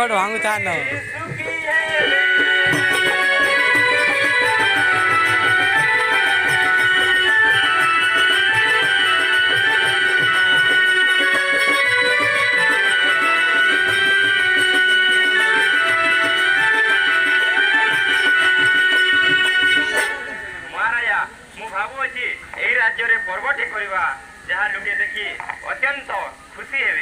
Record ଭାଙ୍ଗୁଥାନ ଭାବୁଅଛି ଏହି ରାଜ୍ୟରେ ପର୍ବଟି କରିବା ଯାହା ଲୋକେ ଦେଖି ଅତ୍ୟନ୍ତ ଖୁସି ହେବେ।